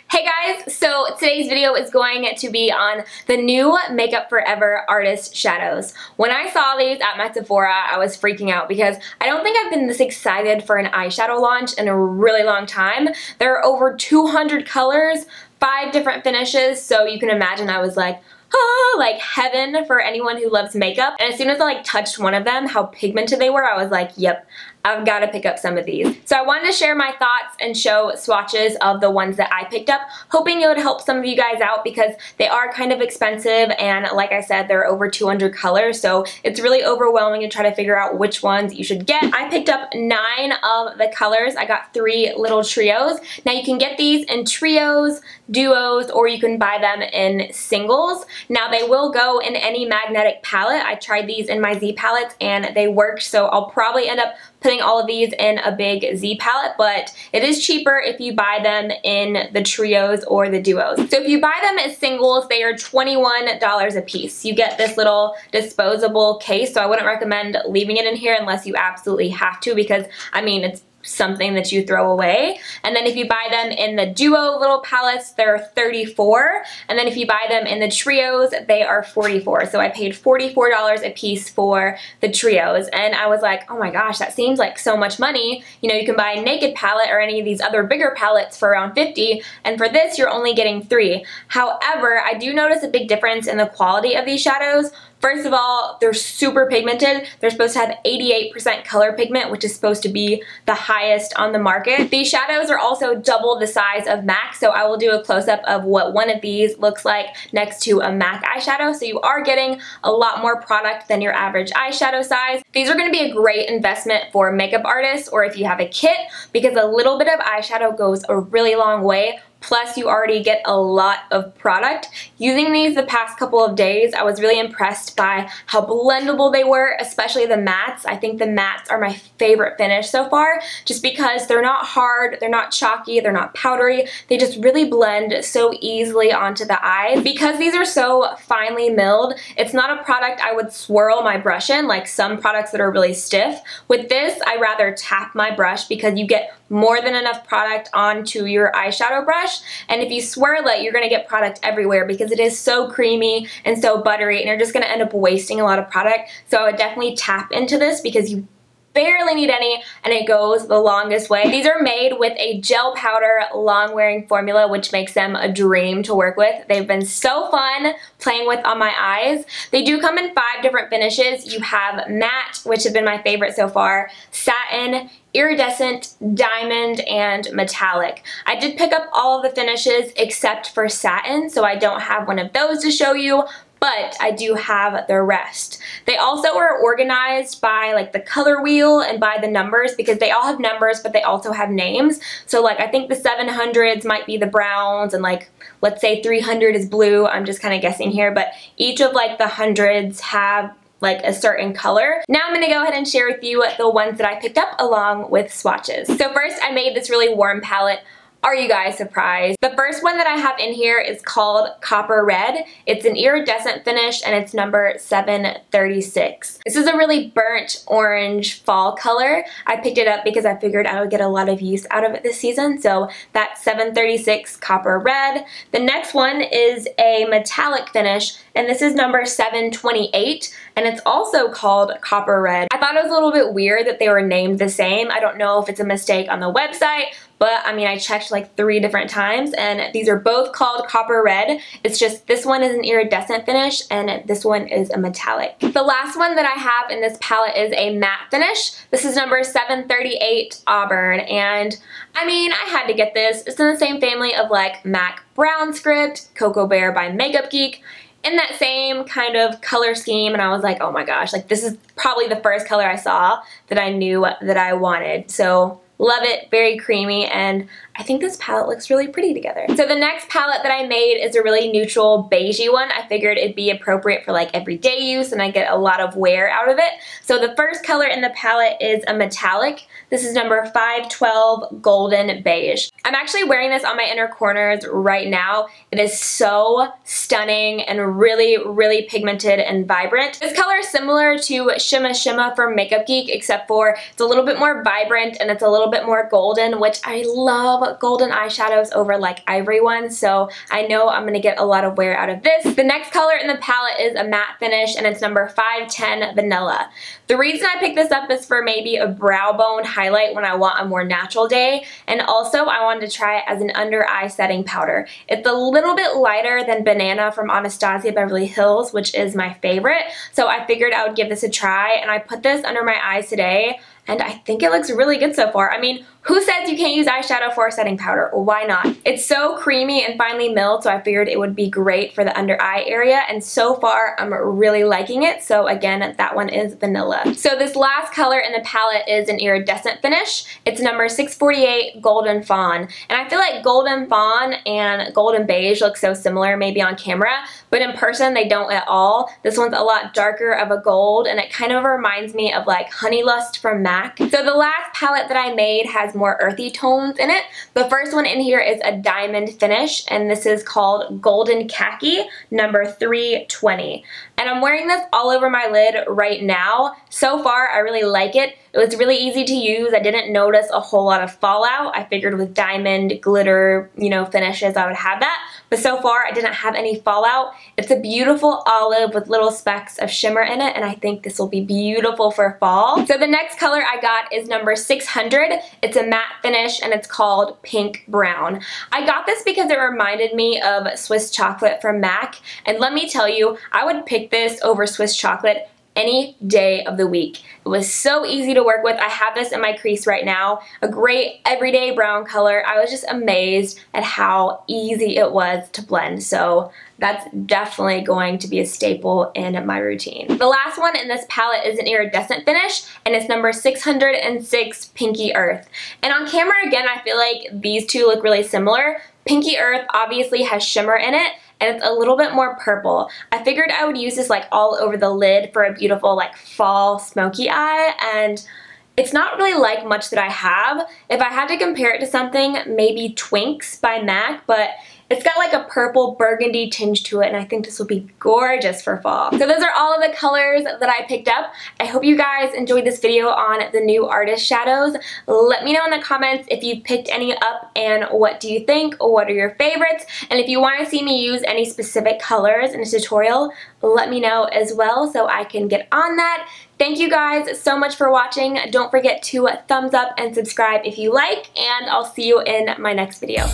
Hey guys, so today's video is going to be on the new MakeupForever Artist Shadows. When I saw these at my Sephora, I was freaking out because I don't think I've been this excited for an eyeshadow launch in a really long time. There are over 200 colors, 5 different finishes, so you can imagine I was like, like heaven for anyone who loves makeup. And as soon as I touched one of them, how pigmented they were, I was like, yep, I've got to pick up some of these. So I wanted to share my thoughts and show swatches of the ones that I picked up, hoping it would help some of you guys out because they are kind of expensive, and like I said, there are over 200 colors, so it's really overwhelming to try to figure out which ones you should get. I picked up 9 of the colors. I got 3 little trios. Now you can get these in trios, duos, or you can buy them in singles. Now they will go in any magnetic palette. I tried these in my Z palettes and they worked, so I'll probably end up putting all of these in a big Z palette, but it is cheaper if you buy them in the trios or the duos. So if you buy them as singles, they are $21 a piece. You get this little disposable case, so I wouldn't recommend leaving it in here unless you absolutely have to, because I mean, it's something that you throw away. And then if you buy them in the duo little palettes, they're $34, and then if you buy them in the trios, they are $44. So I paid $44 a piece for the trios, and I was like, oh my gosh, that seems like so much money. You know, you can buy a naked palette or any of these other bigger palettes for around $50, and for this you're only getting 3. However, I do notice a big difference in the quality of these shadows. First of all, they're super pigmented. They're supposed to have 88% color pigment, which is supposed to be the highest on the market. These shadows are also double the size of MAC, so I will do a close-up of what one of these looks like next to a MAC eyeshadow, so you are getting a lot more product than your average eyeshadow size. These are going to be a great investment for makeup artists or if you have a kit, because a little bit of eyeshadow goes a really long way. Plus you already get a lot of product. Using these the past couple of days, I was really impressed by how blendable they were, especially the mattes. I think the mattes are my favorite finish so far, just because they're not hard, they're not chalky, they're not powdery. They just really blend so easily onto the eyes. Because these are so finely milled, it's not a product I would swirl my brush in like some products that are really stiff. With this, I rather tap my brush because you get more than enough product onto your eyeshadow brush, and if you swirl it, you're going to get product everywhere because it is so creamy and so buttery, and you're just going to end up wasting a lot of product. So I would definitely tap into this because you barely need any, and it goes the longest way. These are made with a gel powder long wearing formula, which makes them a dream to work with. They've been so fun playing with on my eyes. They do come in 5 different finishes. You have matte, which have been my favorite so far, satin, iridescent, diamond, and metallic. I did pick up all of the finishes except for satin, so I don't have one of those to show you, but I do have the rest. They also are organized by like the color wheel and by the numbers, because they all have numbers but they also have names. So like I think the 700s might be the browns, and like let's say 300 is blue. I'm just kind of guessing here, but each of like the hundreds have like a certain color. Now I'm gonna go ahead and share with you the ones that I picked up along with swatches. So first, I made this really warm palette. Are you guys surprised? The first one that I have in here is called Copper Red. It's an iridescent finish and it's number 736. This is a really burnt orange fall color. I picked it up because I figured I would get a lot of use out of it this season, so that's 736 Copper Red. The next one is a metallic finish, and this is number 728, and it's also called Copper Red. I thought it was a little bit weird that they were named the same. I don't know if it's a mistake on the website, but I mean, I checked like 3 different times, and these are both called Copper Red. It's just this one is an iridescent finish and this one is a metallic. The last one that I have in this palette is a matte finish. This is number 738 Auburn, and I mean, I had to get this. It's in the same family of like MAC Brown Script, Cocoa Bear by Makeup Geek, in that same kind of color scheme, and I was like, oh my gosh, like this is probably the first color I saw that I knew that I wanted. So love it, very creamy, and I think this palette looks really pretty together. So the next palette that I made is a really neutral beigey one. I figured it'd be appropriate for like everyday use and I get a lot of wear out of it. So the first color in the palette is a metallic. This is number 512 Golden Beige. I'm actually wearing this on my inner corners right now. It is so stunning and really, really pigmented and vibrant. This color is similar to Shimma Shimma from Makeup Geek, except for it's a little bit more vibrant and it's a little bit more golden, which I love love golden eyeshadows over like ivory ones, so I know I'm going to get a lot of wear out of this. The next color in the palette is a matte finish, and it's number 510 Vanilla. The reason I picked this up is for maybe a brow bone highlight when I want a more natural day, and also I wanted to try it as an under eye setting powder. It's a little bit lighter than Banana from Anastasia Beverly Hills, which is my favorite, so I figured I would give this a try, and I put this under my eyes today, and I think it looks really good so far. I mean, who says you can't use eyeshadow for a setting powder? Well, why not? It's so creamy and finely milled, so I figured it would be great for the under eye area, and so far I'm really liking it. So again, that one is Vanilla. So this last color in the palette is an iridescent finish. It's number 648 Golden Fawn, and I feel like Golden Fawn and Golden Beige look so similar maybe on camera, but in person they don't at all. This one's a lot darker of a gold, and it kind of reminds me of like Honey Lust from MAC. So the last palette that I made has more earthy tones in it. The first one in here is a diamond finish, and this is called Golden Khaki, number 320. And I'm wearing this all over my lid right now. So far, I really like it. It was really easy to use. I didn't notice a whole lot of fallout. I figured with diamond glitter, you know, finishes, I would have that. But so far, I didn't have any fallout. It's a beautiful olive with little specks of shimmer in it, and I think this will be beautiful for fall. So the next color I got is number 600. It's a matte finish, and it's called Pink Brown. I got this because it reminded me of Swiss Chocolate from MAC, and let me tell you, I would pick this over Swiss Chocolate any day of the week. It was so easy to work with. I have this in my crease right now. A great everyday brown color. I was just amazed at how easy it was to blend. So that's definitely going to be a staple in my routine. The last one in this palette is an iridescent finish, and it's number 606 Pinky Earth. And on camera, again, I feel like these two look really similar. Pinky Earth obviously has shimmer in it, and it's a little bit more purple. I figured I would use this like all over the lid for a beautiful like fall smoky eye, and it's not really like much that I have. If I had to compare it to something, maybe Twinks by MAC, but it's got like a purple burgundy tinge to it, and I think this will be gorgeous for fall. So those are all of the colors that I picked up. I hope you guys enjoyed this video on the new artist shadows. Let me know in the comments if you've picked any up and what do you think, or what are your favorites, and if you want to see me use any specific colors in a tutorial, let me know as well so I can get on that. Thank you guys so much for watching. Don't forget to thumbs up and subscribe if you like, and I'll see you in my next video.